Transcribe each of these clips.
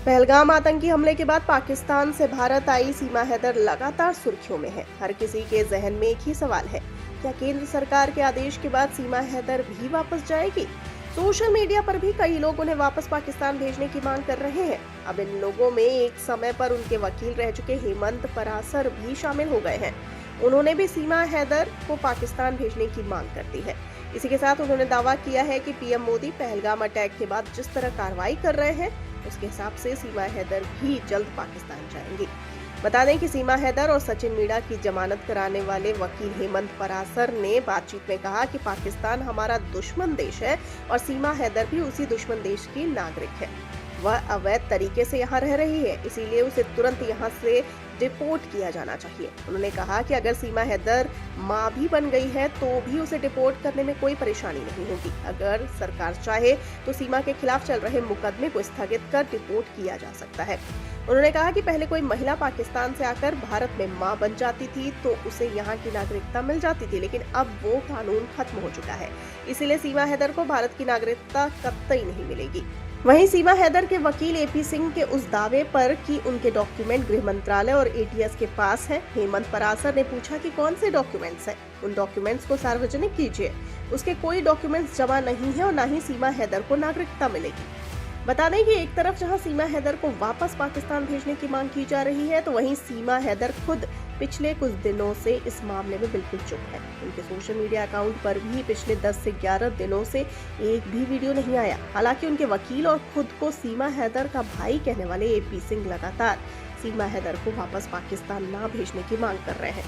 पहलगाम आतंकी हमले के बाद पाकिस्तान से भारत आई सीमा हैदर लगातार सुर्खियों में है। हर किसी के जहन में एक ही सवाल है, क्या केंद्र सरकार के आदेश के बाद सीमा हैदर भी वापस जाएगी? सोशल मीडिया पर भी कई लोग उन्हें वापस पाकिस्तान भेजने की मांग कर रहे हैं। अब इन लोगों में एक समय पर उनके वकील रह चुके हेमंत परासर भी शामिल हो गए हैं। उन्होंने भी सीमा हैदर को पाकिस्तान भेजने की मांग कर दी है। इसी के साथ उन्होंने दावा किया है कि पीएम मोदी पहलगाम अटैक के बाद जिस तरह कार्रवाई कर रहे हैं, उसके हिसाब से सीमा हैदर भी जल्द पाकिस्तान जाएंगी। बता दें कि सीमा हैदर और सचिन मीणा की जमानत कराने वाले वकील हेमंत परासर ने बातचीत में कहा कि पाकिस्तान हमारा दुश्मन देश है और सीमा हैदर भी उसी दुश्मन देश की नागरिक है। वह अवैध तरीके से यहाँ रह रही है, इसीलिए उसे तुरंत यहाँ से डिपोर्ट किया जाना चाहिए। उन्होंने कहा कि अगर सीमा हैदर मां भी बन गई है तो भी उसे डिपोर्ट करने में कोई परेशानी नहीं होगी। अगर सरकार चाहे तो सीमा के खिलाफ चल रहे मुकदमे को स्थगित कर डिपोर्ट किया जा सकता है। उन्होंने कहा कि पहले कोई महिला पाकिस्तान से आकर भारत में मां बन जाती थी तो उसे यहाँ की नागरिकता मिल जाती थी, लेकिन अब वो कानून खत्म हो चुका है। इसीलिए सीमा हैदर को भारत की नागरिकता कतई नहीं मिलेगी। वहीं सीमा हैदर के वकील एपी सिंह के उस दावे पर कि उनके डॉक्यूमेंट गृह मंत्रालय और एटीएस के पास है, हेमंत परासर ने पूछा कि कौन से डॉक्यूमेंट्स हैं? उन डॉक्यूमेंट्स को सार्वजनिक कीजिए। उसके कोई डॉक्यूमेंट्स जमा नहीं है और न ही सीमा हैदर को नागरिकता मिलेगी। बता दें कि एक तरफ जहां सीमा हैदर को वापस पाकिस्तान भेजने की मांग की जा रही है, तो वहीं सीमा हैदर खुद पिछले कुछ दिनों से इस मामले में बिल्कुल चुप है। उनके सोशल मीडिया अकाउंट पर भी पिछले 10 से 11 दिनों से एक भी वीडियो नहीं आया। हालांकि उनके वकील और खुद को सीमा हैदर का भाई कहने वाले एपी सिंह लगातार सीमा हैदर को वापस पाकिस्तान ना भेजने की मांग कर रहे हैं।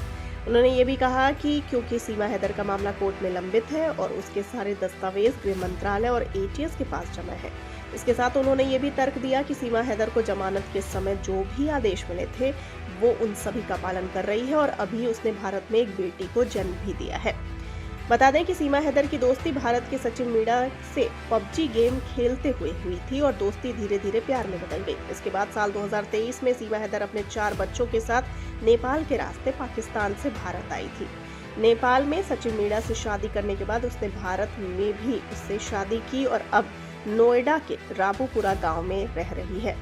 उन्होंने ये भी कहा कि क्योंकि सीमा हैदर का मामला कोर्ट में लंबित है और उसके सारे दस्तावेज गृह मंत्रालय और एटीएस के पास जमा है। इसके साथ उन्होंने ये भी तर्क दिया कि सीमा हैदर को जमानत के समय जो भी आदेश मिले थे वो उन सभी का पालन कर रही है और अभी उसने भारत में एक बेटी को जन्म भी दिया है। बता दें कि सीमा हैदर की दोस्ती भारत के सचिन मीणा से पबजी गेम खेलते हुए हुई थी और दोस्ती धीरे धीरे प्यार में बदल गई। इसके बाद साल 2023 में सीमा हैदर अपने 4 बच्चों के साथ नेपाल के रास्ते पाकिस्तान से भारत आई थी। नेपाल में सचिन मीणा से शादी करने के बाद उसने भारत में भी उससे शादी की और अब नोएडा के राबूपुरा गांव में रह रही है।